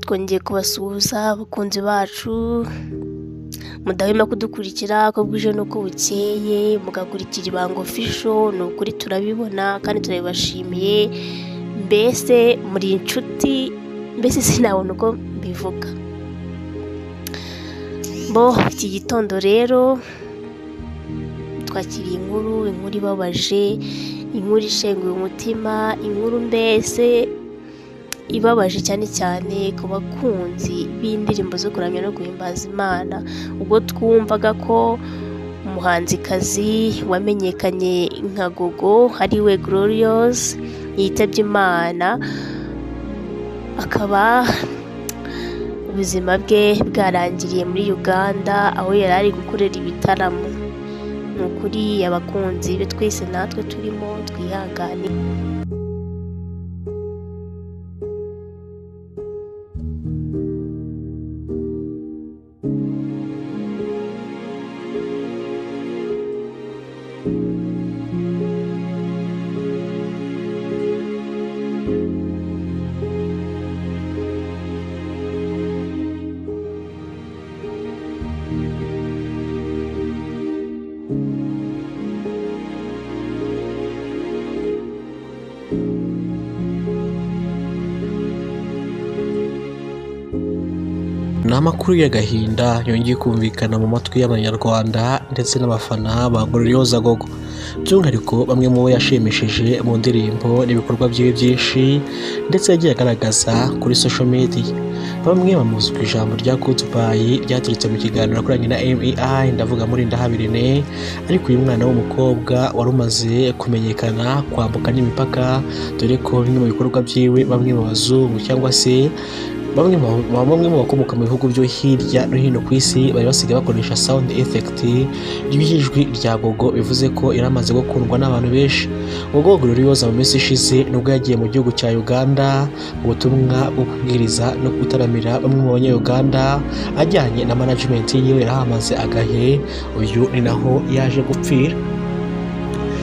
twongeye kubasuhuza abakunzi bacu mudahwema kudukurikira ko bwije nuko bukeye mugakurikira Ibango Official. Ni ukuri turabibona kandi turabibashimiye, mbese muri inshuti, mbese sinabona uko mbivuga. Iki gitondo rero twakiriye inkuru ibabaje, inkuru ishenguye umutima, inkuru mbese ibabaje cyane cyane ku bakunzi b'indirimbo zo kuramya no guhimbaza Imana. Ubwo twumvaga ko umuhanzikazi wamenyekanye nka Gogo ariwe Glorious yitabye Imana, akaba ubuzima bwe bwarangiriye muri Uganda aho yari ari gukorera ibitaramo. Ni ukuri abakunzi be twese natwe turimo twihangane. Ni amakuru y'agahinda yongeye kumvikana mu matwi y'Abanyarwanda ndetse n'abafana ba Glorious Gogo, by'umwihariko bamwe mu bo yashimishije mu ndirimbo n'ibikorwa byiwe byinshi ndetse yagiye agaragaza kuri social media. Bamwe bamuzi ku ijambo rya Goodbye ryaturitse mu kiganiro akoranye na MEI, ndavuga muri Ndahabirene, ariko uyu mwana w'umukobwa wari umaze kumenyekana kwambuka n'imipaka, dore ko bimwe mu bikorwa byiwe bamwe mu bazungu cyangwa se bamwe mu bakomoka mu bihugu byo hirya no hino ku isi bari basigaye bakoresha sound effect y'ijwi rya Gogo, bivuze ko yaramaze gukundwa n'abantu benshi. Gogo Glorious mu minsi ishize nubwo yagiye mu gihugu cya Uganda mu butumwa bwo kubwiriza no gutaramira bamwe mu banya-Uganda ajyanye na management yiwe yarahamaze agahe, uyu ni naho yaje gupfira.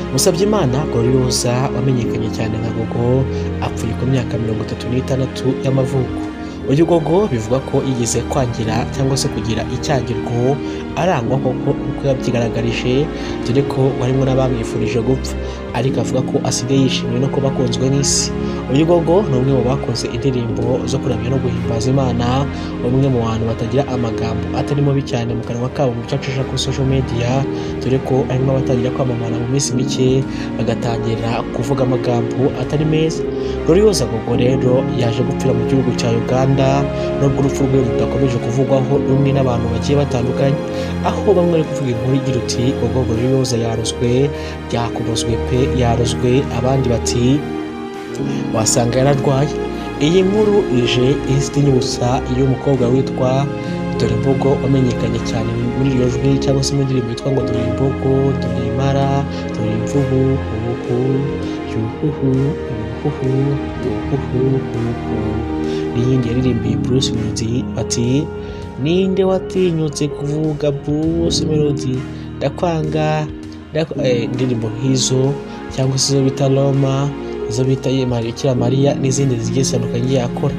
Musabyimana Glorious wamenyekanye cyane nka Gogo apfuye ku myaka 36 y'amavuko. Uyu Gogo bivuga ko yigeze kwangira cyangwa se kugira icyangirwo arangwa koko uko yabyigaragarije, dore ko warimo n'abamwifurije gupfa, ariko avuga ko asigaye yishimiye no kuba akunzwe n'isi. Uyu Gogo ni umwe mu bakoze indirimbo zo kuramya no guhimbaza Imana, umwe mu bantu batagira amagambo atari mabi cyane mu kanwa kabo mu byacisha kuri social media, dore ko arimo abatangira kwamamara mu minsi mike bagatangira kuvuga amagambo atari meza. Glorious Gogo rero yaje gupfira mu gihugu cya Uganda, nubwo urupfu rwe rudakomeje kuvugwaho rumwe n'abantu bagiye batandukanye, aho bamwe bari kuvuga inkuru igira uti Gogo Glorious yarozwe, byakunozwe pe yarozwe, abandi bati wasanga yararwaye. Iyi nkuru ije inyibutsa y'umukobwa witwa Dore Imbogo wamenyekanye cyane muri iryo jwi cyangwa se mu ndirimbo yitwa ngo Dore Imbogo, Dore Impara, Dore Imvubu, n'iyindi yaririmbiye Bruce Melody bati ninde watinyutse kuvuga Bruce Melody ndakwanga. Indirimbo nk'izo cyangwa se izo bita Roma, izo bita Bikira Mariya n'izindi zigiye zitandukanye yakora.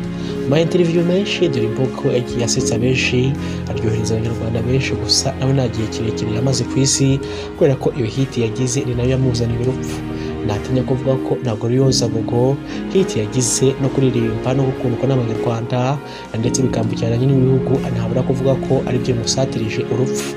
Mu interview menshi Dore Imbogo yagiye asetsa benshi, aryohereza Abanyarwanda benshi, gusa nawe nta gihe kirekire yamaze ku isi kubera ko iyo hit yagize ni nayo yamuzaniye urupfu. Natinya kuvuga ko na Glorious Gogo hit yagize no kuririmba no gukundwa n'Abanyarwanda ndetse bikambukirana n'ibihugu, ntabura kuvuga ko ari byo musatirije urupfu.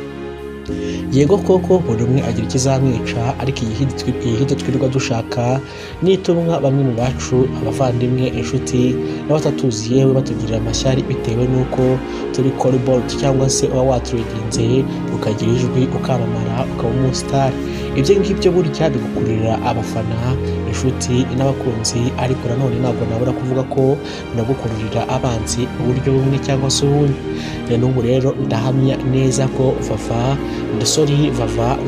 Yego koko buri umwe agira ikizamwica, ariko iyi hit twirirwa dushaka nitumwa bamwe mu bacu, abavandimwe, inshuti n'abatatuzi yewe batugirira amashyari bitewe n'uko turi callboard cyangwa se uba watureginze ukagira ijwi ukamamara ukaba umustar. Ibyo ngibyo burya bigukurira abafana, inshuti n'abakunzi, ariko nanone ntabwo nabura kuvuga ko binagukururira abanzi mu buryo bumwe cyangwa se ubundi. N'ubu rero ndahamya neza ko Vava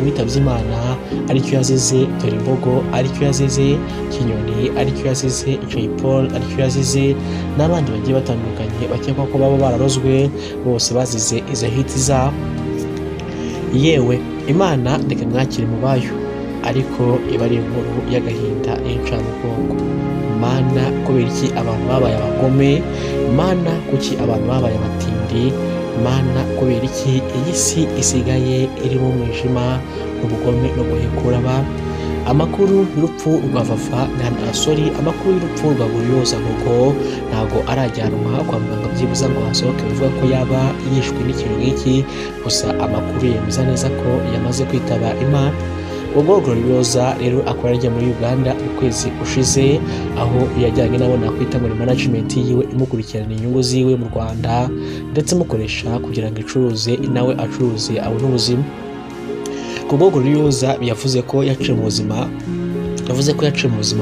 witabye Imana aricyo yazize Dore Imbogo, aricyo yazize Kinyoni, aricyo yazize Jay Paul, aricyo yazize n'abandi bagiye batandukanye bakekwa ko baba bararozwe, bose bazize izo hit zabo. Yewe Imana reka mwakire mu bayo, ariko iba ari inkuru y'agahinda y'incamugongo. mana kubera iki abantu babaye abagome, mana kuki abantu babaye abatindi, mana kubera iki iyi si isigaye irimo umwijima ubugome no guhekura abantu. Amakuru y'urupfu rwa Fafa amakuru y'urupfu rwa Gloriose Gogo ntabwo arajyanwa kwa muganga byibuza ngo hasohoke bivuga ko yaba yishwe n'ikintu nk'iki, gusa amakuru yemeza neza ko yamaze kwitaba Imana. Ubwo Gloriose rero akora ajya muri Uganda mu kwezi ushize, aho yajyanye nabo nakwita muri management yiwe imukurikirana inyungu ziwe mu Rwanda ndetse mukoresha kugira ngo icuruze nawe acuruze abone ubuzima. Kubwo Gloriose yavuze ko yaciye mu buzima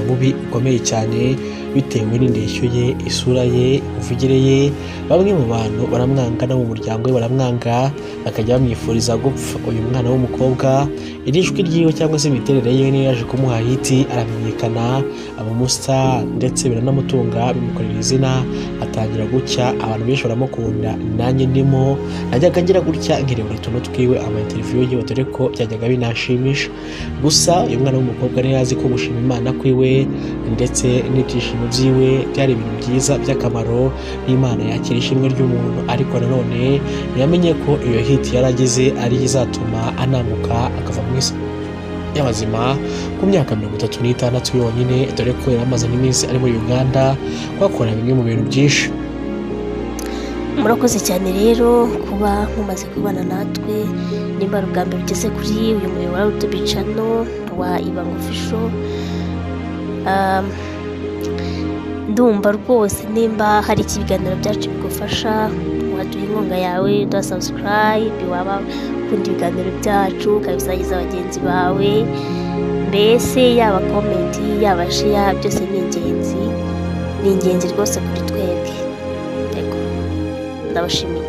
bubi bukomeye cyane bitewe n'indeshyo ye, isura ye, imivugire ye. Bamwe mu bantu baramwanga no mu muryango we baramwanga, bakajya bamwifuriza gupfa. Uyu mwana w'umukobwa iri jwi ryiwe cyangwa se imiterere ye niyo yaje kumuha hiti, aramenyekana aba umustar ndetse biranamutunga bimukorera izina, atangira gucya, abantu benshi baramukunda, nanjye ndimo. Najyaga ngira gutya nkireba utuntu twiwe ama interview yiwe dore ko byajyaga binashimisha. Gusa uyu mwana w'umukobwa rero azi ko gushima Imana kwiwe ndetse n'ibyishimo byiwe byari ibintu byiza by'akamaro, n'Imana yakira ishimwe ry'umuntu, ariko nanone yamenye ko iyo hiti yaragize ari izatuma anamuka akava mu isi y'abazima ku myaka 36 yonyine, dore ko yari amaze n'iminsi ari muri Uganda bakora bimwe mu bintu byinshi. Murakoze cyane rero kuba mumaze kubana natwe, nimba ari ubwa mbere ugeze kuri uyu muyoboro wa YouTube channel wa Ibango Official. Ndumva rwose nimba hari ikiganiro byacu bigufasha, waduha inkunga yawe, duha subscribe, waba ukunda ibiganiro byacu ukabisangiza bagenzi bawe, mbese yaba comment yaba share byose ni ingenzi rwose kuri twebwe. Ndabashimiye.